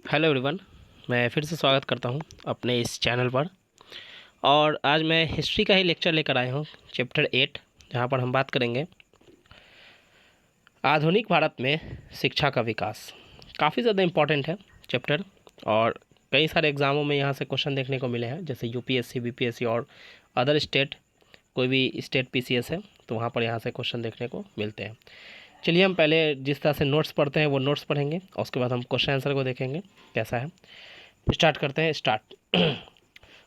Hello everyone. मैं फिर से स्वागत करता हूं अपने इस चैनल पर। और आज मैं हिस्ट्री का ही लेक्चर लेकर आया हूं, चैप्टर 8, जहां पर हम बात करेंगे आधुनिक भारत में शिक्षा का विकास। काफ़ी ज़्यादा इम्पॉर्टेंट है चैप्टर, और कई सारे एग्ज़ामों में यहाँ से क्वेश्चन देखने को मिले हैं, जैसे यूपीएससी, बीपीएससी और अदर स्टेट, कोई भी स्टेट पीसीएस है तो वहाँ पर यहाँ से क्वेश्चन देखने को मिलते हैं। चलिए हम पहले जिस तरह से नोट्स पढ़ते हैं वो नोट्स पढ़ेंगे, और उसके बाद हम क्वेश्चन आंसर को देखेंगे कैसा है। स्टार्ट करते हैं। स्टार्ट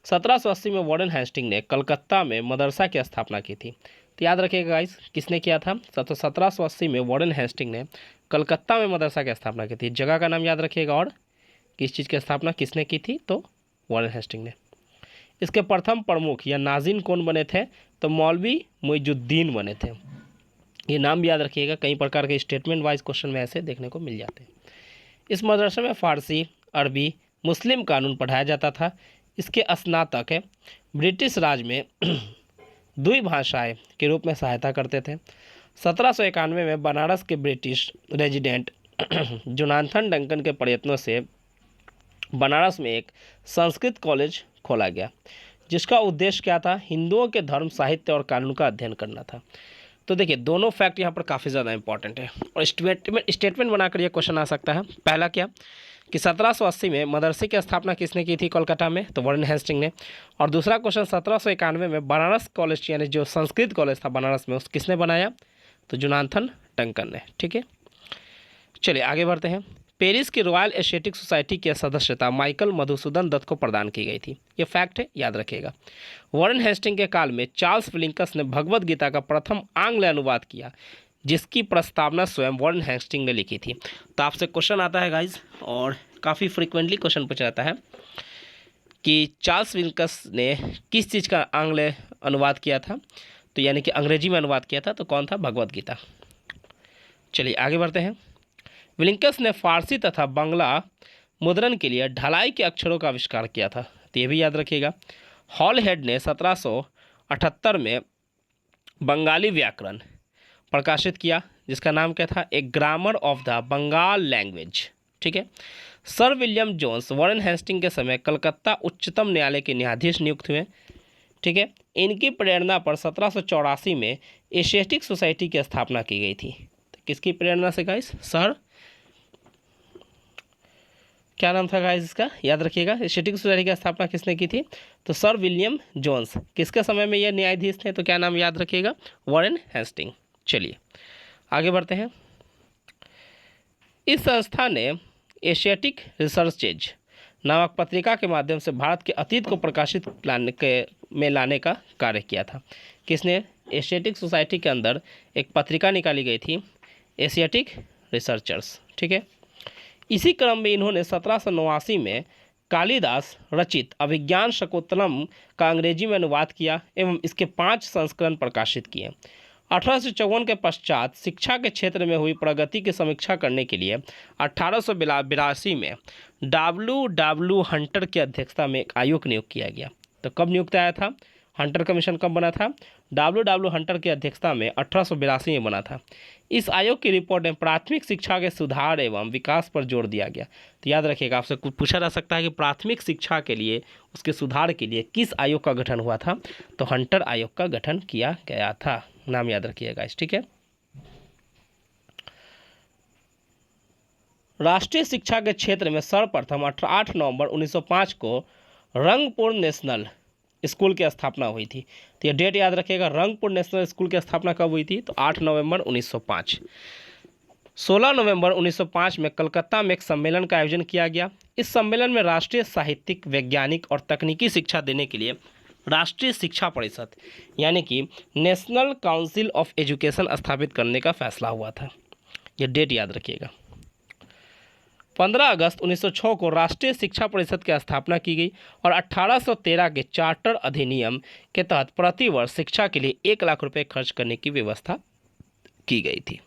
1780 में वारेन हेस्टिंग ने कलकत्ता में मदरसा की स्थापना की थी। तो याद रखिएगा गाइस, किसने किया था? 1780 में वारेन हेस्टिंग ने कलकत्ता में मदरसा की स्थापना की थी। जगह का नाम याद रखिएगा, और किस चीज़ की स्थापना किसने की थी? तो वारेन हेस्टिंग ने। इसके प्रथम प्रमुख या नाजिन कौन बने थे? तो मौलवी मुइजुद्दीन बने थे। ये नाम भी याद रखिएगा, कई प्रकार के स्टेटमेंट वाइज क्वेश्चन में ऐसे देखने को मिल जाते हैं। इस मदरसे में फ़ारसी, अरबी, मुस्लिम कानून पढ़ाया जाता था। इसके स्नातक ब्रिटिश राज में द्विभाषाएं के रूप में सहायता करते थे। 1791 में बनारस के ब्रिटिश रेजिडेंट जोनाथन डंकन के प्रयत्नों से बनारस में एक संस्कृत कॉलेज खोला गया, जिसका उद्देश्य क्या था? हिंदुओं के धर्म, साहित्य और कानून का अध्ययन करना था। तो देखिए, दोनों फैक्ट यहाँ पर काफ़ी ज़्यादा इंपॉर्टेंट है, और स्टेटमेंट बनाकर यह क्वेश्चन आ सकता है। पहला क्या कि 1780 में मदरसे की स्थापना किसने की थी कोलकाता में? तो वारेन हेस्टिंग ने। और दूसरा क्वेश्चन, 1791 में बनारस कॉलेज यानी जो संस्कृत कॉलेज था बनारस में, उस किसने बनाया? तो जोनाथन डंकन ने। ठीक है, चलिए आगे बढ़ते हैं। पेरिस की रॉयल एशियाटिक सोसाइटी की सदस्यता माइकल मधुसूदन दत्त को प्रदान की गई थी। ये फैक्ट है, याद रखिएगा। वारेन हेस्टिंग के काल में चार्ल्स विलिंकस ने भगवद गीता का प्रथम आंग्ल अनुवाद किया, जिसकी प्रस्तावना स्वयं वारेन हेस्टिंग ने लिखी थी। तो आपसे क्वेश्चन आता है गाइज, और काफ़ी फ्रीक्वेंटली क्वेश्चन पूछा जाता है कि चार्ल्स विलिंकस ने किस चीज़ का आंग्ल अनुवाद किया था? तो यानी कि अंग्रेजी में अनुवाद किया था। तो कौन था? भगवद गीता। चलिए आगे बढ़ते हैं। विलिंकस ने फारसी तथा बांग्ला मुद्रण के लिए ढलाई के अक्षरों का आविष्कार किया था। तो ये भी याद रखिएगा। हॉल हेड ने 1778 में बंगाली व्याकरण प्रकाशित किया, जिसका नाम क्या था? A grammar of the Bengal language. ठीक है। Sir William Jones Warren Hastings के समय कलकत्ता उच्चतम न्यायालय के न्यायाधीश नियुक्त हुए। ठीक है। इनकी प्रेरणा पर 1784 में एशियाटिक सोसाइटी की स्थापना की गई थी। तो किसकी प्रेरणा से गाइस? सर, क्या नाम था गाइस इसका? याद रखिएगा। एशियाटिक सोसाइटी की स्थापना किसने की थी? तो सर विलियम जोन्स। किसके समय में ये न्यायाधीश थे? तो क्या नाम याद रखिएगा? Warren Hasting. चलिए आगे बढ़ते हैं। इस संस्था ने एशियाटिक रिसर्चेज नामक पत्रिका के माध्यम से भारत के अतीत को प्रकाशित लाने का कार्य किया था। किसने? एशियाटिक सोसाइटी के अंदर एक पत्रिका निकाली गई थी, एशियाटिक रिसर्चर्स। ठीक है। इसी क्रम में इन्होंने 1789 में कालिदास रचित अभिज्ञान शकुंतलम का अंग्रेजी में अनुवाद किया एवं इसके 5 संस्करण प्रकाशित किए। 1854 के पश्चात शिक्षा के क्षेत्र में हुई प्रगति की समीक्षा करने के लिए 1882 में डब्ल्यू हंटर की अध्यक्षता में एक आयोग नियुक्त किया गया। तो कब नियुक्त आया था? हंटर कमीशन कब बना था? डब्ल्यू हंटर की अध्यक्षता में 1882 में बना था। इस आयोग की रिपोर्ट में प्राथमिक शिक्षा के सुधार एवं विकास पर जोर दिया गया। तो याद रखिएगा, आपसे कुछ पूछा जा सकता है कि प्राथमिक शिक्षा के लिए, उसके सुधार के लिए किस आयोग का गठन हुआ था? तो हंटर आयोग का गठन किया गया था। नाम याद रखिएगा इस। ठीक है। राष्ट्रीय शिक्षा के क्षेत्र में सर्वप्रथम 8 नवंबर 1905 को रंगपुर नेशनल स्कूल की स्थापना हुई थी। तो ये डेट याद रखिएगा। रंगपुर नेशनल स्कूल की स्थापना कब हुई थी? तो 8 नवंबर 1905। 16 नवंबर 1905 में कलकत्ता में एक सम्मेलन का आयोजन किया गया। इस सम्मेलन में राष्ट्रीय साहित्यिक, वैज्ञानिक और तकनीकी शिक्षा देने के लिए राष्ट्रीय शिक्षा परिषद यानी कि नेशनल काउंसिल ऑफ एजुकेशन स्थापित करने का फैसला हुआ था। यह डेट याद रखिएगा। 15 अगस्त 1906 को राष्ट्रीय शिक्षा परिषद की स्थापना की गई और 1813 के चार्टर अधिनियम के तहत प्रतिवर्ष शिक्षा के लिए 1 लाख रुपए खर्च करने की व्यवस्था की गई थी।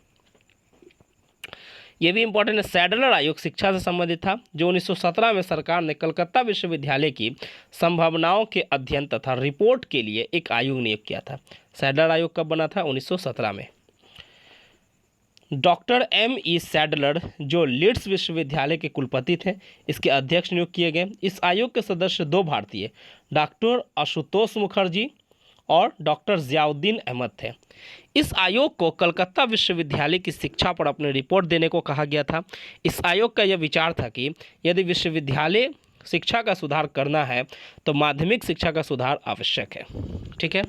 यह भी इंपॉर्टेंट है। सैडलर आयोग शिक्षा से संबंधित था, जो 1917 में सरकार ने कलकत्ता विश्वविद्यालय की संभावनाओं के अध्ययन तथा रिपोर्ट के लिए एक आयोग नियुक्त किया था। सैडलर आयोग कब बना था? 1917 में। Doctor M.E. सैडलर जो लीड्स विश्वविद्यालय के कुलपति थे, इसके अध्यक्ष नियुक्त किए गए। इस आयोग के सदस्य 2 भारतीय, डॉक्टर आशुतोष मुखर्जी और डॉक्टर ज़ियाउद्दीन अहमद थे। इस आयोग को कलकत्ता विश्वविद्यालय की शिक्षा पर अपनी रिपोर्ट देने को कहा गया था। इस आयोग का यह विचार था कि यदि विश्वविद्यालय शिक्षा का सुधार करना है तो माध्यमिक शिक्षा का सुधार आवश्यक है। ठीक है,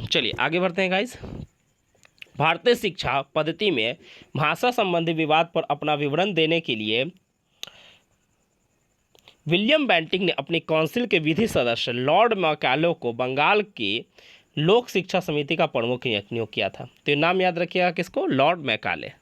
चलिए आगे बढ़ते हैं गाइस। भारतीय शिक्षा पद्धति में भाषा संबंधी विवाद पर अपना विवरण देने के लिए विलियम बेंटिक ने अपनी काउंसिल के विधि सदस्य लॉर्ड मैकाले को बंगाल की लोक शिक्षा समिति का प्रमुख नियुक्त किया था। तो ये नाम याद रखिएगा किसको, लॉर्ड मैकाले।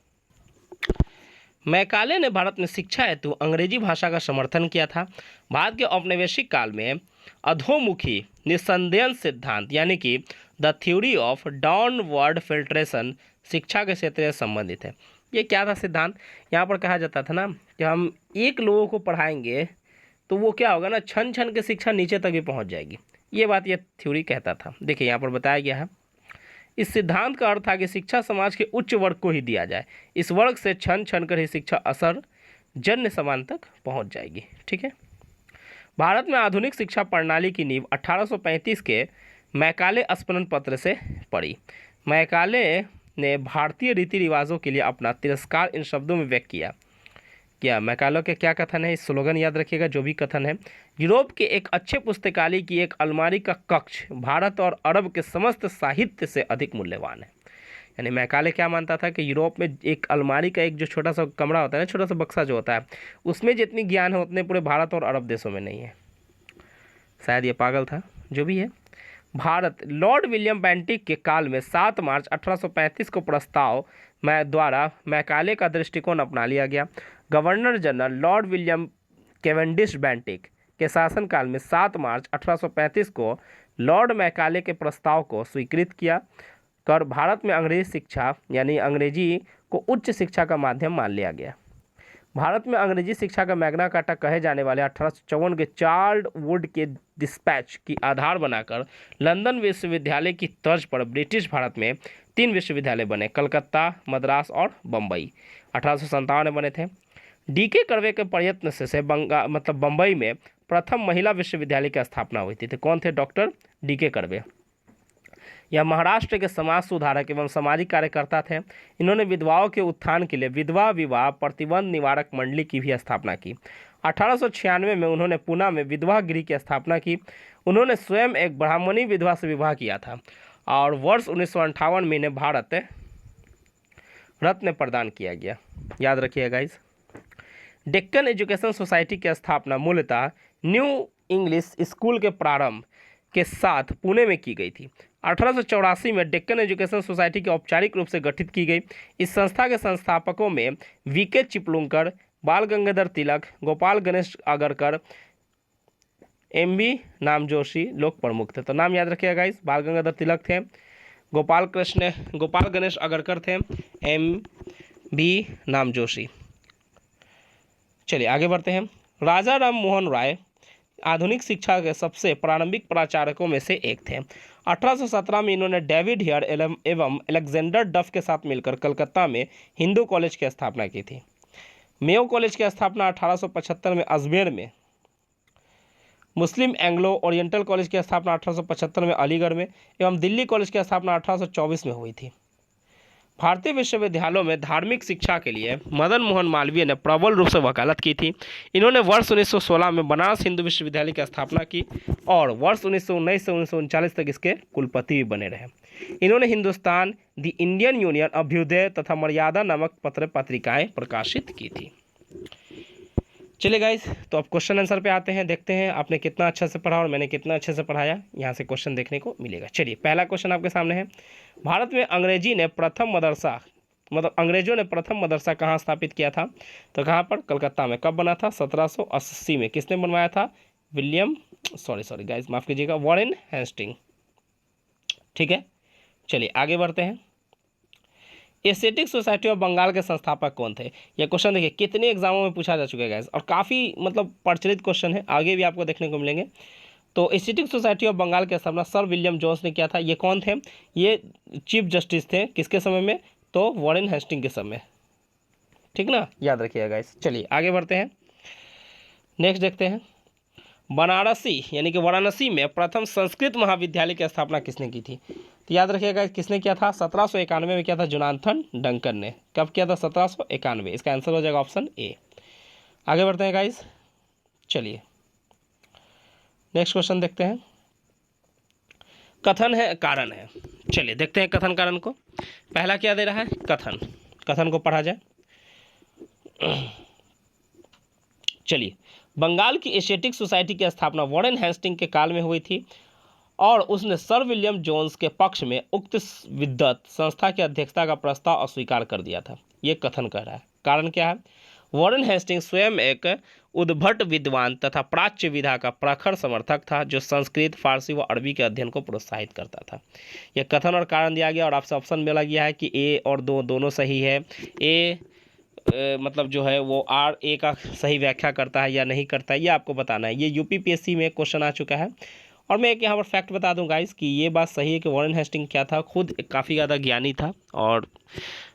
मैकाले ने भारत में शिक्षा हेतु अंग्रेजी भाषा का समर्थन किया था। भारत के औपनिवेशिक काल में अधोमुखी निस्संदेहन सिद्धांत यानी कि the theory of downward filtration शिक्षा के क्षेत्र से संबंधित है। ये क्या था सिद्धांत, यहाँ पर कहा जाता था ना कि हम एक लोगों को पढ़ाएंगे तो वो क्या होगा ना, छन छन के शिक्षा नीचे तक भी पहुँच जाएगी। ये बात ये थ्योरी कहता था। देखिए यहाँ पर बताया गया है, इस सिद्धांत का अर्थ था कि शिक्षा समाज के उच्च वर्ग को ही दिया जाए, इस वर्ग से छन छन कर ही शिक्षा असर जन्य समान तक पहुंच जाएगी। ठीक है, भारत में आधुनिक शिक्षा प्रणाली की नींव 1835 के मैकाले स्मरण पत्र से पड़ी। मैकाले ने भारतीय रीति रिवाजों के लिए अपना तिरस्कार इन शब्दों में व्यक्त किया। क्या मैकाले के क्या कथन है, इस स्लोगन याद रखिएगा जो भी कथन है। यूरोप के एक अच्छे पुस्तकालय की एक अलमारी का कक्ष भारत और अरब के समस्त साहित्य से अधिक मूल्यवान है। यानी मैकाले क्या मानता था कि यूरोप में एक अलमारी का एक जो छोटा सा कमरा होता है ना, छोटा सा बक्सा जो होता है, उसमें जितनी ज्ञान है उतने पूरे भारत और अरब देशों में नहीं है। शायद ये पागल था, जो भी है। भारत लॉर्ड विलियम बेंटिक के काल में 7 मार्च 1835 को प्रस्ताव द्वारा मैकाले का दृष्टिकोण अपना लिया गया। Governor general Lord William Cavendish Bentinck के शासनकाल में 7 मार्च 1835 को लॉर्ड मैकाले के प्रस्ताव को स्वीकृत किया कर भारत में अंग्रेजी शिक्षा यानी अंग्रेजी को उच्च शिक्षा का माध्यम मान लिया गया। भारत में अंग्रेजी शिक्षा का मैग्ना कार्टा कहे जाने वाले 1854 के चार्ल्ड वुड के डिस्पैच की आधार बनाकर लंदन विश्वविद्यालय की तर्ज पर ब्रिटिश भारत में 3 विश्वविद्यालय बने, कलकत्ता, मद्रास और बम्बई। 1857 में बने थे। डीके कर्वे के प्रयत्न से बम्बई में प्रथम महिला विश्वविद्यालय की स्थापना हुई थी। तो कौन थे, डॉक्टर डीके कर्वे। यह महाराष्ट्र के समाज सुधारक एवं सामाजिक कार्यकर्ता थे। इन्होंने विधवाओं के उत्थान के लिए विधवा विवाह प्रतिबंध निवारक मंडली की भी स्थापना की। 1896 में उन्होंने पुणे में विधवा गृह की स्थापना की। उन्होंने स्वयं एक ब्राह्मणी विधवा से विवाह किया था और वर्ष 1958 में इन्हें भारत रत्न प्रदान किया गया। याद रखिएगा गाइस। डेक्कन एजुकेशन सोसाइटी की स्थापना मूलतः न्यू इंग्लिश स्कूल के प्रारंभ के साथ पुणे में की गई थी। 1884 में डेक्कन एजुकेशन सोसाइटी की औपचारिक रूप से गठित की गई। इस संस्था के संस्थापकों में वीके चिपलुंकर, बाल गंगाधर तिलक, गोपाल गणेश अगरकर, एमबी नाम जोशी लोग प्रमुख थे। तो नाम याद रखिएगा गाइस, बाल गंगाधर तिलक थे, गोपाल गणेश अगरकर थे, एमबी नाम जोशी। चलिए आगे बढ़ते हैं। राजा राम मोहन राय आधुनिक शिक्षा के सबसे प्रारंभिक प्राचार्यों में से एक थे। 1817 में इन्होंने डेविड हेयर एवं अलेक्जेंडर डफ के साथ मिलकर कलकत्ता में हिंदू कॉलेज की स्थापना की थी। मेयो कॉलेज की स्थापना 1875 में अजमेर में, मुस्लिम एंग्लो ओरिएंटल कॉलेज की स्थापना 1875 में अलीगढ़ में एवं दिल्ली कॉलेज की स्थापना 1824 में हुई थी। भारतीय विश्वविद्यालयों में धार्मिक शिक्षा के लिए मदन मोहन मालवीय ने प्रबल रूप से वकालत की थी। इन्होंने वर्ष 1916 में बनारस हिंदू विश्वविद्यालय की स्थापना की और वर्ष 1919 से 1939 तक इसके कुलपति भी बने रहे। इन्होंने Hindustan, the Indian Union, Abhyudaya तथा मर्यादा नामक पत्रिकाएं प्रकाशित की थी। चलिए गाइस, तो अब क्वेश्चन आंसर पे आते हैं। देखते हैं आपने कितना अच्छा से पढ़ा और मैंने कितना अच्छे से पढ़ाया, यहाँ से क्वेश्चन देखने को मिलेगा। चलिए पहला क्वेश्चन आपके सामने है, भारत में अंग्रेजों ने प्रथम मदरसा कहाँ स्थापित किया था? तो कहाँ पर? कलकत्ता में। कब बना था? 1780 में। किसने बनवाया था? माफ़ कीजिएगा, वॉरेन हेस्टिंग। ठीक है, चलिए आगे बढ़ते हैं। एशियाटिक सोसाइटी ऑफ बंगाल के संस्थापक कौन थे? यह क्वेश्चन देखिए कितने एग्जामों में पूछा जा चुका है गाइस, और काफ़ी प्रचलित क्वेश्चन है, आगे भी आपको देखने को मिलेंगे। तो एशियाटिक सोसाइटी ऑफ बंगाल के स्थापना सर विलियम जोन्स ने किया था। ये कौन थे? ये चीफ जस्टिस थे किसके समय में? तो वॉरेन हेस्टिंग के समय, ठीक ना, याद रखिएगा गाइस। चलिए आगे बढ़ते हैं, नेक्स्ट देखते हैं। बनारसी यानी कि वाराणसी में प्रथम संस्कृत महाविद्यालय की स्थापना किसने की थी? तो याद रखिएगा किसने किया था, 1791 में किया था जोनाथन डंकन ने। कब किया था? 1791। इसका आंसर हो जाएगा ऑप्शन ए। आगे बढ़ते हैं गाइस, चलिए नेक्स्ट क्वेश्चन देखते हैं। कथन है कारण है, चलिए देखते हैं कथन कारण को। पहला क्या दे रहा है? कथन। कथन को पढ़ा जाए। चलिए, बंगाल की एशियाटिक सोसाइटी की स्थापना वॉरेन हेस्टिंग के काल में हुई थी और उसने सर विलियम जोन्स के पक्ष में उक्त विद्वत संस्था की अध्यक्षता का प्रस्ताव अस्वीकार कर दिया था। ये कथन कह रहा है। कारण क्या है? वॉरेन हेस्टिंग स्वयं एक उद्भट विद्वान तथा प्राच्य विधा का प्रखर समर्थक था जो संस्कृत, फारसी व अरबी के अध्ययन को प्रोत्साहित करता था। यह कथन और कारण दिया गया और आपसे ऑप्शन मिला गया है कि ए और दो दोनों सही है। ए मतलब जो है वो आर ए का सही व्याख्या करता है या नहीं करता है, ये आपको बताना है। ये यूपीपीएससी में क्वेश्चन आ चुका है। और मैं एक यहाँ पर फैक्ट बता दूं गाइस कि ये बात सही है कि वॉरेन हेस्टिंग क्या था, खुद काफ़ी ज़्यादा ज्ञानी था और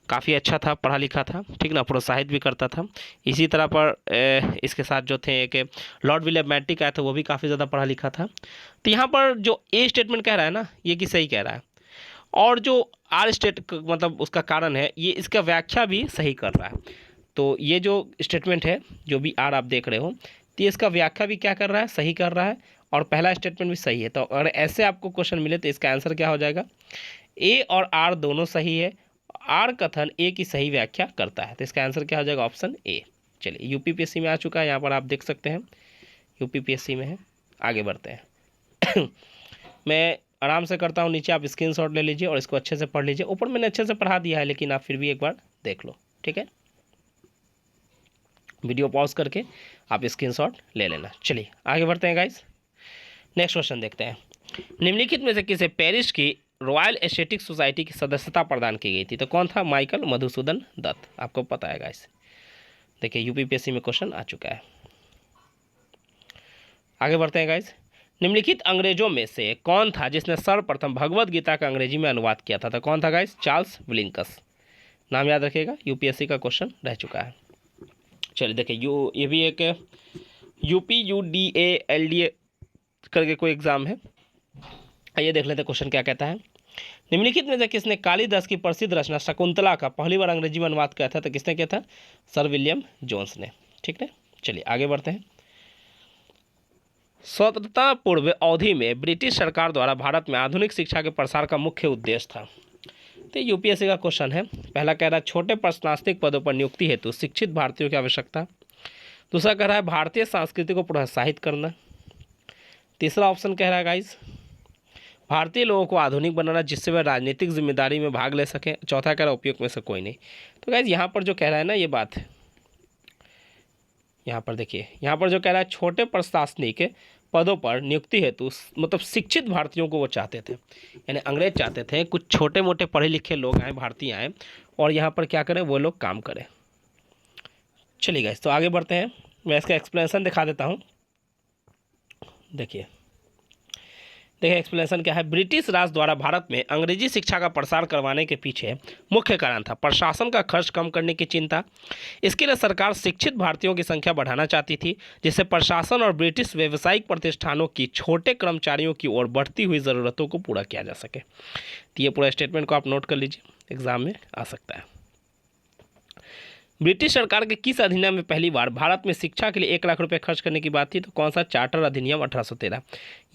काफ़ी अच्छा था, पढ़ा लिखा था, ठीक ना, प्रोत्साहित भी करता था। इसी तरह पर इसके साथ जो थे एक लॉर्ड विलियम बेंटिक आए थे, वो भी काफ़ी ज़्यादा पढ़ा लिखा था। तो यहाँ पर जो ए स्टेटमेंट कह रहा है ना, ये कि सही कह रहा है, और जो आर स्टेट मतलब उसका कारण है, ये इसका व्याख्या भी सही कर रहा है। तो ये जो स्टेटमेंट है, जो भी आर आप देख रहे हो, तो ये इसका व्याख्या भी क्या कर रहा है? सही कर रहा है, और पहला स्टेटमेंट भी सही है। तो अगर ऐसे आपको क्वेश्चन मिले तो इसका आंसर क्या हो जाएगा? ए और आर दोनों सही है। आर कथन ए की सही व्याख्या करता है, तो इसका आंसर क्या हो जाएगा? Option A. चलिए, यूपीपीएससी में आ चुका है, यहाँ पर आप देख सकते हैं यूपीपीएससी में है। आगे बढ़ते हैं। मैं आराम से करता हूँ, नीचे आप स्क्रीनशॉट ले लीजिए और इसको अच्छे से पढ़ लीजिए। ऊपर मैंने अच्छे से पढ़ा दिया है, लेकिन आप फिर भी एक बार देख लो, ठीक है। वीडियो पॉज करके आप स्क्रीनशॉट ले लेना। चलिए आगे बढ़ते हैं गाइस, नेक्स्ट क्वेश्चन देखते हैं। निम्नलिखित में से किसे पेरिस की रॉयल एशियाटिक सोसाइटी की सदस्यता प्रदान की गई थी? तो कौन था? माइकल मधुसूदन दत्त। आपको पता है गाइस, देखिए यूपीपीएससी में क्वेश्चन आ चुका है। आगे बढ़ते हैं गाइस। निम्नलिखित अंग्रेजों में से कौन था जिसने सर्वप्रथम भगवत गीता का अंग्रेजी में अनुवाद किया था? तो कौन था गाइस? चार्ल्स विलिंकस। नाम याद रखिएगा, यूपीएससी का क्वेश्चन रह चुका है। चलिए देखिए, ये भी एक UPUDALDA करके कोई एग्जाम है। आइए देख लेते हैं क्वेश्चन क्या कहता है। निम्नलिखित में से किसने कालिदास की प्रसिद्ध रचना शकुंतला का पहली बार अंग्रेजी में अनुवाद किया था? तो किसने किया था? सर विलियम जोन्स ने, ठीक है। चलिए आगे बढ़ते हैं। स्वतंत्रता पूर्व अवधि में ब्रिटिश सरकार द्वारा भारत में आधुनिक शिक्षा के प्रसार का मुख्य उद्देश्य था। तो यूपीएससी का क्वेश्चन है। पहला कह रहा है छोटे प्रशासनिक पदों पर नियुक्ति हेतु शिक्षित भारतीयों की आवश्यकता। दूसरा कह रहा है भारतीय संस्कृति को प्रोत्साहित करना। तीसरा ऑप्शन कह रहा है गाइस भारतीय लोगों को आधुनिक बनाना जिससे वह राजनीतिक जिम्मेदारी में भाग ले सकें। चौथा कह रहा है उपयुक्त में से कोई नहीं। तो गाइस यहाँ पर जो कह रहा है ना, ये बात है, यहाँ पर देखिए, यहाँ पर जो कह रहा है छोटे प्रशासनिक पदों पर नियुक्ति हेतु मतलब शिक्षित भारतीयों को वो चाहते थे, यानी अंग्रेज चाहते थे कुछ छोटे मोटे पढ़े लिखे लोग आए, भारतीय आए, और यहाँ पर क्या करें, वो लोग काम करें। चलिए गाइस, तो आगे बढ़ते हैं। मैं इसका एक्सप्लेनेशन दिखा देता हूँ। देखिए एक्सप्लेनेशन क्या है। ब्रिटिश राज द्वारा भारत में अंग्रेजी शिक्षा का प्रसार करवाने के पीछे मुख्य कारण था प्रशासन का खर्च कम करने की चिंता। इसके लिए सरकार शिक्षित भारतीयों की संख्या बढ़ाना चाहती थी जिससे प्रशासन और ब्रिटिश व्यावसायिक प्रतिष्ठानों की छोटे कर्मचारियों की ओर बढ़ती हुई ज़रूरतों को पूरा किया जा सके। तो ये पूरा स्टेटमेंट को आप नोट कर लीजिए, एग्जाम में आ सकता है। ब्रिटिश सरकार के किस अधिनियम में पहली बार भारत में शिक्षा के लिए 1 लाख रुपए खर्च करने की बात थी? तो कौन सा? चार्टर अधिनियम 1813।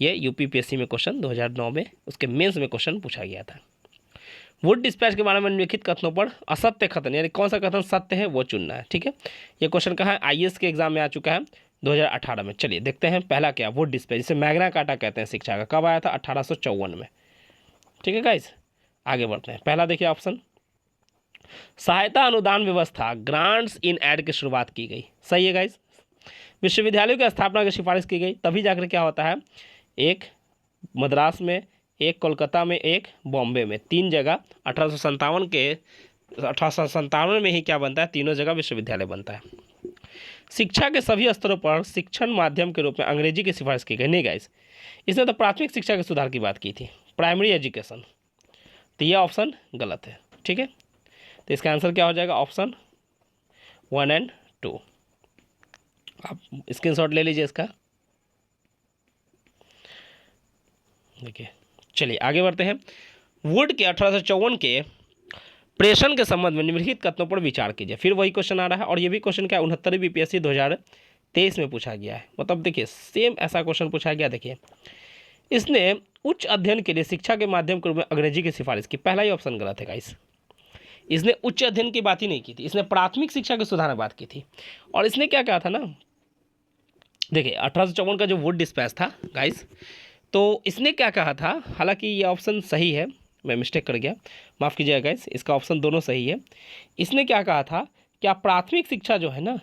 ये यूपीपीएससी में क्वेश्चन 2009 में उसके मेंस में क्वेश्चन पूछा गया था। वुड डिस्पैच के बारे में निम्नलिखित कथनों पर असत्य कथन, यानी कौन सा कथन सत्य है वो चुनना है, ठीक है। ये क्वेश्चन कहाँ है? आईएएस के एग्जाम में आ चुका है 2018 में। चलिए देखते हैं पहला क्या, वुड डिस्पैच, जिसे मैग्ना कार्टा कहते हैं शिक्षा का, कब आया था? 1854 में, ठीक है गाइस। आगे बढ़ते हैं। पहला देखिए ऑप्शन, सहायता अनुदान व्यवस्था ग्रांट्स इन एड की शुरुआत की गई, सही है गाइस। विश्वविद्यालयों की स्थापना की सिफारिश की गई, तभी जाकर क्या होता है, एक मद्रास में, एक कोलकाता में, एक बॉम्बे में, 3 जगह 1857 में ही क्या बनता है, तीनों जगह विश्वविद्यालय बनता है। शिक्षा के सभी स्तरों पर शिक्षण माध्यम के रूप में अंग्रेजी की सिफारिश की गई, नहीं गाइस, इसने तो प्राथमिक शिक्षा के सुधार की बात की थी, प्राइमरी एजुकेशन। तो यह ऑप्शन गलत है, ठीक है। तो इसका आंसर क्या हो जाएगा? Option 1 and 2। आप स्क्रीनशॉट ले लीजिए इसका। देखिए, चलिए आगे बढ़ते हैं। वुड के 1854 के प्रेषण के संबंध में निम्नलिखित कथनों पर विचार कीजिए। फिर वही क्वेश्चन आ रहा है और ये भी क्वेश्चन क्या 69वीं बीपीएससी 2023 में पूछा गया है। मतलब देखिए सेम ऐसा क्वेश्चन पूछा गया। देखिए, इसने उच्च अध्ययन के लिए शिक्षा के माध्यम के रूप में अंग्रेजी की सिफारिश की। पहला ही ऑप्शन गलत है गाइस। इसने उच्च अध्ययन की बात ही नहीं की थी, इसने प्राथमिक शिक्षा के सुधार में बात की थी। और इसने क्या कहा था ना, देखिए 1854 का जो वुड डिस्पैच था गाइस, तो इसने क्या कहा था, हालांकि ये ऑप्शन सही है, मैं मिस्टेक कर गया, माफ़ कीजिएगा गाइस, इसका ऑप्शन दोनों सही है। इसने क्या कहा था, क्या प्राथमिक शिक्षा जो है ना,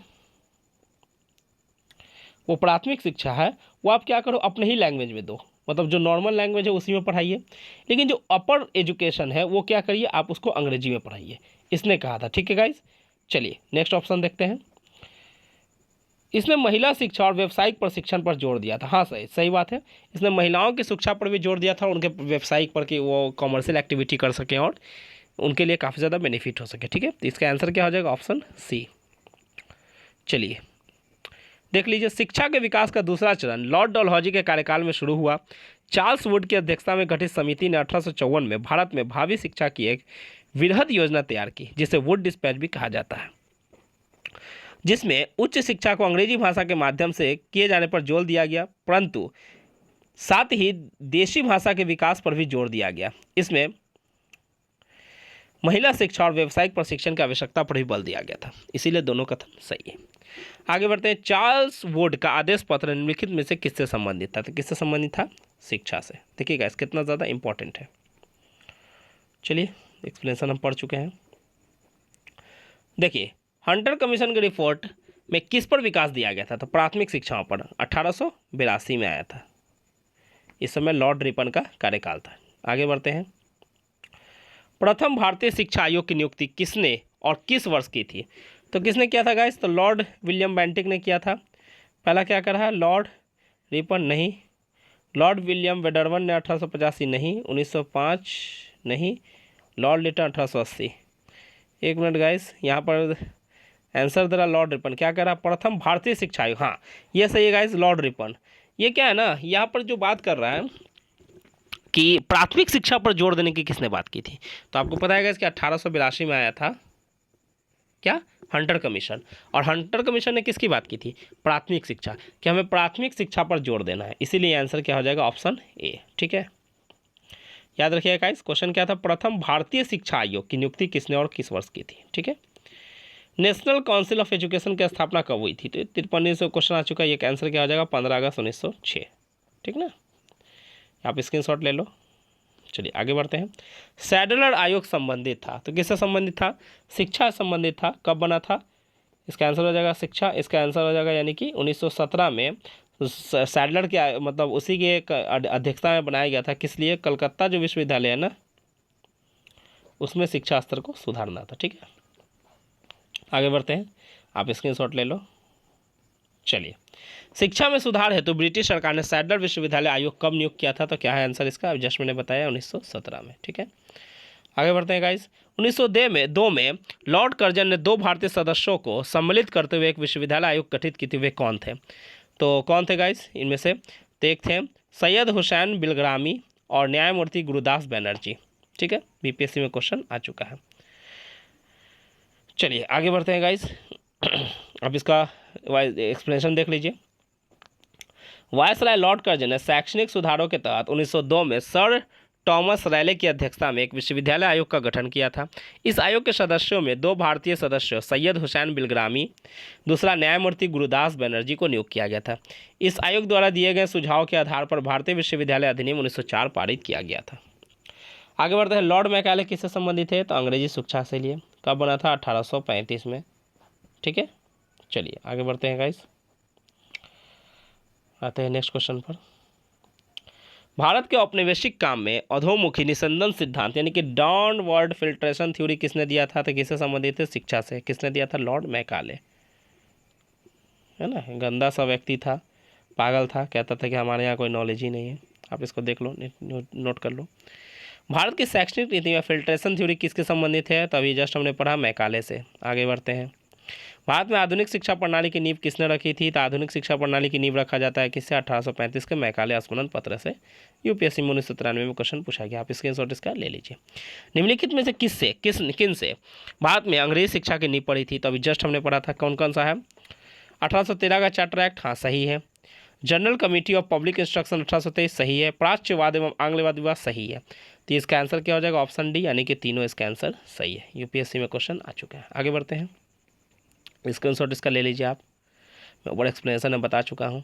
वो प्राथमिक शिक्षा है वो आप क्या करो अपने ही लैंग्वेज में दो, मतलब जो नॉर्मल लैंग्वेज है उसी में पढ़ाइए, लेकिन जो अपर एजुकेशन है वो क्या करिए आप उसको अंग्रेजी में पढ़ाइए, इसने कहा था। ठीक है गाइस, चलिए नेक्स्ट ऑप्शन देखते हैं। इसने महिला शिक्षा और व्यावसायिक प्रशिक्षण पर जोर दिया था। हाँ सही सही बात है, इसने महिलाओं की शिक्षा पर भी जोर दिया था, उनके व्यावसायिक पर कि वो कॉमर्शियल एक्टिविटी कर सकें और उनके लिए काफ़ी ज़्यादा बेनिफिट हो सके। ठीक है, तो इसका आंसर क्या हो जाएगा? Option C. चलिए देख लीजिए, शिक्षा के विकास का दूसरा चरण लॉर्ड डलहौजी के कार्यकाल में शुरू हुआ। चार्ल्स वुड की अध्यक्षता में गठित समिति ने 1854 में भारत में भावी शिक्षा की एक वृहद योजना तैयार की, जिसे वुड डिस्पैच भी कहा जाता है, जिसमें उच्च शिक्षा को अंग्रेजी भाषा के माध्यम से किए जाने पर जोर दिया गया, परंतु साथ ही देशी भाषा के विकास पर भी जोर दिया गया। इसमें महिला शिक्षा और व्यावसायिक प्रशिक्षण की आवश्यकता पर भी बल दिया गया था, इसीलिए दोनों कथन सही है। आगे बढ़ते हैं। चार्ल्स वुड का आदेश पत्र निम्नलिखित में से किससे संबंधित था? तो किससे संबंधित था? शिक्षा से। देखिएगा इस कितना ज़्यादा इंपॉर्टेंट है। चलिए एक्सप्लेनेशन हम पढ़ चुके हैं। देखिए, हंटर कमीशन की रिपोर्ट में किस पर विकास दिया गया था? तो प्राथमिक शिक्षाओं पर। 1882 में आया था, इस समय लॉर्ड रिपन का कार्यकाल था। आगे बढ़ते हैं। प्रथम भारतीय शिक्षा आयोग की नियुक्ति किसने और किस वर्ष की थी? तो किसने किया था गाइस? तो लॉर्ड विलियम बेंटिक ने किया था। पहला क्या कर रहा है? लॉर्ड रिपन नहीं, लॉर्ड विलियम वेडरवन ने 1885 नहीं, 1905 नहीं, लॉर्ड लिटन 1880। एक मिनट गाइस, यहाँ पर आंसर दे रहा लॉर्ड रिपन। क्या कर रहा? प्रथम भारतीय शिक्षा आयोग, हाँ ये सही है गाइस, लॉर्ड रिपन। ये क्या है ना, यहाँ पर जो बात कर रहा है कि प्राथमिक शिक्षा पर जोर देने की किसने बात की थी, तो आपको पता है गाइस कि 1882 में आया था क्या? Hunter commission. और हंटर कमीशन ने किसकी बात की थी? प्राथमिक शिक्षा, कि हमें प्राथमिक शिक्षा पर जोर देना है, इसीलिए आंसर क्या हो जाएगा? Option A. ठीक है, याद रखिएगा गाइस, क्वेश्चन क्या था? प्रथम भारतीय शिक्षा आयोग की नियुक्ति किसने और किस वर्ष की थी? ठीक है। नेशनल काउंसिल ऑफ एजुकेशन की स्थापना कब हुई थी? तो 53 से क्वेश्चन आ चुका है, ये आंसर क्या हो जाएगा? 15 अगस्त 1906। ठीक ना, आप स्क्रीनशॉट ले लो। चलिए आगे बढ़ते हैं। सैडलर आयोग संबंधित था, तो किससे संबंधित था? शिक्षा से संबंधित था। कब बना था? इसका आंसर हो जाएगा शिक्षा, इसका आंसर हो जाएगा यानी कि 1917 में सैडलर के मतलब उसी के एक अध्यक्षता में बनाया गया था। किस लिए? कलकत्ता जो विश्वविद्यालय है ना, उसमें शिक्षा स्तर को सुधारना था। ठीक है, आगे बढ़ते हैं, आप स्क्रीनशॉट ले लो। चलिए, शिक्षा में सुधार है तो ब्रिटिश सरकार ने सैडलर विश्वविद्यालय आयोग कब नियुक्त किया था? तो क्या है आंसर इसका? जस्ट मैंने बताया 1917 में। ठीक है, आगे बढ़ते हैं गाइस। 1902 में लॉर्ड कर्जन ने 2 भारतीय सदस्यों को सम्मिलित करते हुए एक विश्वविद्यालय आयोग गठित की थी। वे कौन थे? तो कौन थे गाइस इनमें से? तो एक थे सैयद हुसैन बिलग्रामी और न्यायमूर्ति गुरुदास बनर्जी। ठीक है, बीपीएससी में क्वेश्चन आ चुका है। चलिए आगे बढ़ते हैं गाइस। अब इसका एक्सप्लेनेशन देख लीजिए। वायसराय लॉर्ड कर्जन ने शैक्षणिक सुधारों के तहत 1902 में सर टॉमस रैले की अध्यक्षता में एक विश्वविद्यालय आयोग का गठन किया था। इस आयोग के सदस्यों में 2 भारतीय सदस्य सैयद हुसैन बिलग्रामी, दूसरा न्यायमूर्ति गुरुदास बनर्जी को नियुक्त किया गया था। इस आयोग द्वारा दिए गए सुझाव के आधार पर भारतीय विश्वविद्यालय अधिनियम 1904 पारित किया गया था। आगे बढ़ते हैं। लॉर्ड मैकाले किससे संबंधित है? तो अंग्रेजी शिक्षा से लिए। कब बना था? 1835 में। ठीक है, चलिए आगे बढ़ते हैं गाइस, आते हैं नेक्स्ट क्वेश्चन पर। भारत के औपनिवेशिक काम में अधोमुखी निस्संदन सिद्धांत यानी कि डाउनवर्ड फिल्ट्रेशन थ्योरी किसने दिया था? तो किससे संबंधित है? शिक्षा से। किसने दिया था? लॉर्ड मैकाले, है ना। गंदा सा व्यक्ति था, पागल था, कहता था कि हमारे यहाँ कोई नॉलेज ही नहीं है। आप इसको देख लो, नोट कर लो। भारत की शैक्षणिक नीति में फिल्ट्रेशन थ्योरी किसके संबंधित है? तो अभी जस्ट हमने पढ़ा मैकाले से। आगे बढ़ते हैं। भारत में आधुनिक शिक्षा प्रणाली की नींव किसने रखी थी? तो आधुनिक शिक्षा प्रणाली की नींव रखा जाता है किससे? 1835 के मैकाले स्मरण पत्र से। यूपीएससी में 1993 में क्वेश्चन पूछा गया, आप स्क्रीनशॉट इसका ले लीजिए। निम्नलिखित में से किन से भारत में अंग्रेजी शिक्षा की नींव पड़ी थी? तो अभी जस्ट हमने पढ़ा था, कौन कौन सा है? 1813 का चार्टर एक्ट, हाँ सही है। General committee of public instruction 1823 सही है। प्राच्यवाद एवं आंग्लवाद विवाद सही है। तो इसका आंसर क्या हो जाएगा? ऑप्शन डी, यानी कि तीनों इसका आंसर सही है। यूपीएससी में क्वेश्चन आ चुका है। आगे बढ़ते हैं, स्क्रीनशॉट इसका ले लीजिए आप, मैं बड़ा एक्सप्लेनेशन में बता चुका हूँ।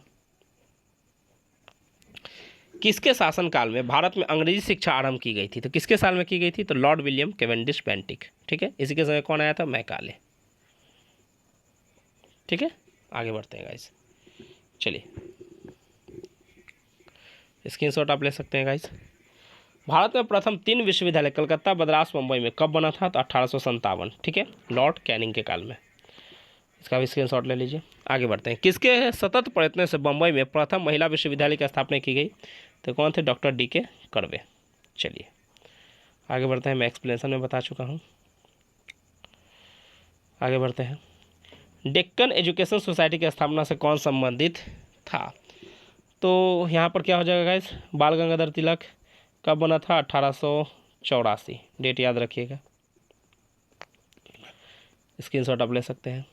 किसके शासनकाल में भारत में अंग्रेजी शिक्षा आरंभ की गई थी? तो किसके साल में की गई थी? तो लॉर्ड विलियम कैवेंडिश बेंटिक, ठीक है। इसी के समय कौन आया था? मैकाले, ठीक है। आगे बढ़ते हैं गाइस, चलिए स्क्रीनशॉट आप ले सकते हैं गाइस। भारत में प्रथम 3 विश्वविद्यालय कलकत्ता, मद्रास, मुंबई में कब बना था? तो 1857, ठीक है, लॉर्ड कैनिंग के काल में। इसका भी स्क्रीनशॉट ले लीजिए। आगे बढ़ते हैं। किसके सतत प्रयत्न से मुंबई में प्रथम महिला विश्वविद्यालय की स्थापना की गई? तो कौन थे? Doctor DK. कर्वे। चलिए आगे बढ़ते हैं, मैं एक्सप्लेनेशन में बता चुका हूँ। आगे बढ़ते हैं। डेक्कन एजुकेशन सोसाइटी की स्थापना से कौन संबंधित था? तो यहाँ पर क्या हो जाएगा गाइस? बाल गंगाधर तिलक। कब बना था? 1884, डेट याद रखिएगा, स्क्रीनशॉट आप ले सकते हैं।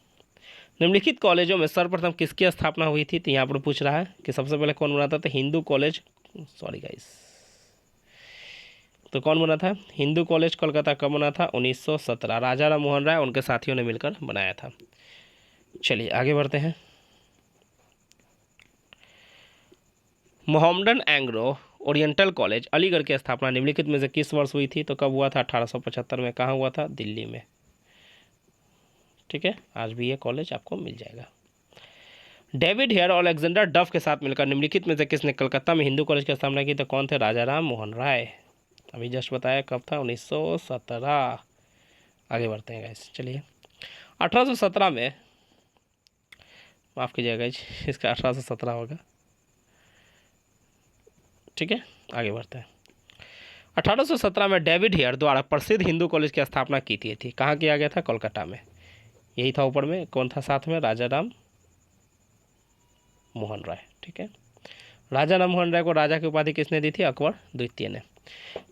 निम्नलिखित कॉलेजों में सर्वप्रथम किसकी स्थापना हुई थी? तो यहाँ पर पूछ रहा है कि सबसे पहले कौन बना था? तो हिंदू कॉलेज, सॉरी गाइस, तो कौन बना था? हिंदू कॉलेज कोलकाता। कब बना था? 1917, राजा राम मोहन राय उनके साथियों ने मिलकर बनाया था। चलिए आगे बढ़ते हैं। Mohammedan Anglo oriental college Aligarh की स्थापना निम्नलिखित में से किस वर्ष हुई थी? तो कब हुआ था? 1875 में। कहाँ हुआ था? दिल्ली में, ठीक है। आज भी ये कॉलेज आपको मिल जाएगा। डेविड हेयर और अलेक्जेंडर डफ के साथ मिलकर निम्नलिखित में से किसने कलकत्ता में हिंदू कॉलेज की स्थापना की? तो कौन थे? राजा राम मोहन राय। अभी जस्ट बताया, कब था? 1917। आगे बढ़ते हैं गाइस, चलिए। 1817 में, माफ़ कीजिएगा गाइस, इसका 1817 होगा, ठीक है। आगे बढ़ते हैं। 1817 में डेविड हेयर द्वारा प्रसिद्ध हिंदू कॉलेज की स्थापना की थी। कहाँ किया गया था? कोलकाता में। यही था ऊपर में, कौन था साथ में? राजा राम मोहन राय, ठीक है। राजा राम मोहन राय को राजा की उपाधि किसने दी थी? अकबर द्वितीय ने।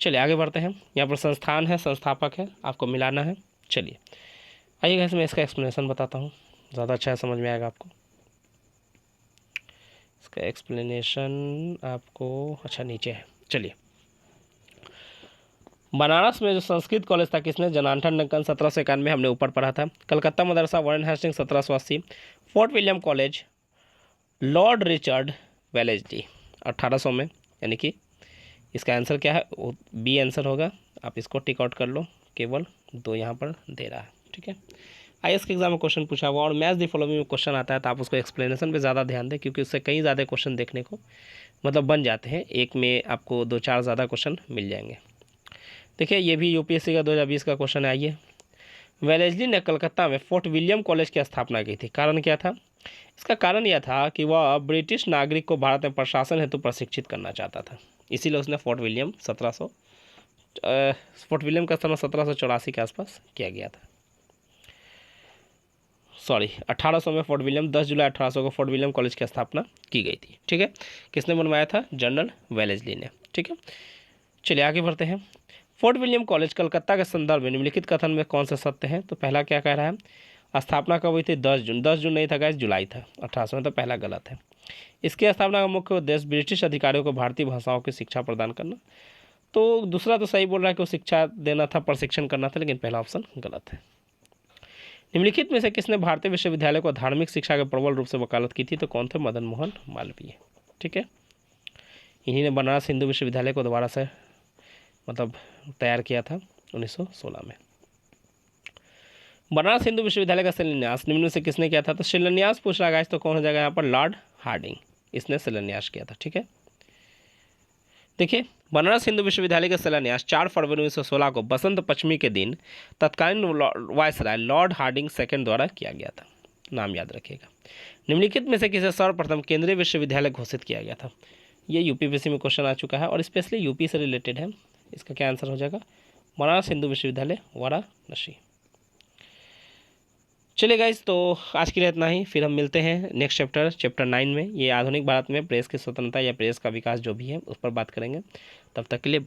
चलिए आगे बढ़ते हैं। यहाँ पर संस्थान है, संस्थापक है, आपको मिलाना है। चलिए आइएगा, इसमें इसका एक्सप्लेनेशन बताता हूँ, ज़्यादा अच्छा समझ में आएगा आपको। इसका एक्सप्लेनेशन आपको अच्छा नीचे है। चलिए, बनारस में जो संस्कृत कॉलेज था किसने? जनार्दन डंकन, 1791 हमने ऊपर पढ़ा था। Calcutta Madrasa Warren Hastings 1780। Fort William College Lord Richard Wellesley 1800 में, यानी कि इसका आंसर क्या है? बी आंसर होगा। आप इसको टिक आउट कर लो, केवल 2 यहाँ पर दे रहा है, ठीक है। आईएएस के एग्जाम में क्वेश्चन पूछा हुआ और मैच द फॉलोइंग में क्वेश्चन आता है, तो आप उसको एक्सप्लेनेशन पे ज़्यादा ध्यान दें, क्योंकि उससे कई ज़्यादा क्वेश्चन देखने को मतलब बन जाते हैं। एक में आपको 2-4 ज़्यादा क्वेश्चन मिल जाएंगे। देखिए, ये भी यूपीएससी का 2020 का क्वेश्चन है। आइए, वेलेस्ली ने कलकत्ता में फोर्ट विलियम कॉलेज की स्थापना की थी। कारण क्या था? इसका कारण यह था कि वह ब्रिटिश नागरिक को भारत में प्रशासन हेतु प्रशिक्षित करना चाहता था, इसीलिए उसने फोर्ट विलियम का स्थापना 1784 के आसपास किया गया था। सॉरी, 1800 में फोर्ट विलियम, 10 जुलाई 1800 को फोर्ट विलियम कॉलेज की स्थापना की गई थी, ठीक है। किसने बनवाया था? जनरल वेलेस्ली ने, ठीक है। चलिए आगे बढ़ते हैं। फोर्ट विलियम कॉलेज कलकत्ता के संदर्भ में निम्नलिखित कथन में कौन से सत्य हैं? तो पहला क्या कह रहा है? स्थापना कब हुई थी? 10 जून। 10 जून नहीं था गाइस, जुलाई था 1800 में, तो पहला गलत है। इसकी स्थापना का मुख्य उद्देश्य ब्रिटिश अधिकारियों को भारतीय भाषाओं की शिक्षा प्रदान करना। तो दूसरा तो सही बोल रहा है कि वो शिक्षा देना था, प्रशिक्षण करना था, लेकिन पहला ऑप्शन गलत है। निम्नलिखित में से किसने भारतीय विश्वविद्यालय को धार्मिक शिक्षा के प्रबल रूप से वकालत की थी? तो कौन थे? मदन मोहन मालवीय, ठीक है। इन्हीं ने बनारस हिंदू विश्वविद्यालय को दोबारा से मतलब तैयार किया था 1916 में। बनारस हिंदू विश्वविद्यालय का शिलान्यास निम्न में से किसने किया था? तो शिलान्यास पूछ रहा है तो कौन हो जाएगा यहाँ पर? लॉर्ड हार्डिंग, इसने शिलान्यास किया था, ठीक है। देखिए, बनारस हिंदू विश्वविद्यालय का शिलान्यास 4 फरवरी 1916 को बसंत पंचमी के दिन तत्कालीन वायसराय लॉर्ड हार्डिंग सेकंड द्वारा किया गया था। नाम याद रखिएगा। निम्नलिखित में से किसे सर्वप्रथम केंद्रीय विश्वविद्यालय घोषित किया गया था? ये यूपीपीएससी में क्वेश्चन आ चुका है और स्पेशली यूपी से रिलेटेड है, इसका क्या आंसर हो जाएगा? बनारस हिंदू विश्वविद्यालय वाराणसी। चलिए गाइस, तो आज के लिए इतना ही। फिर हम मिलते हैं नेक्स्ट चैप्टर 9 में। ये आधुनिक भारत में प्रेस की स्वतंत्रता या प्रेस का विकास जो भी है उस पर बात करेंगे। तब तक के लिए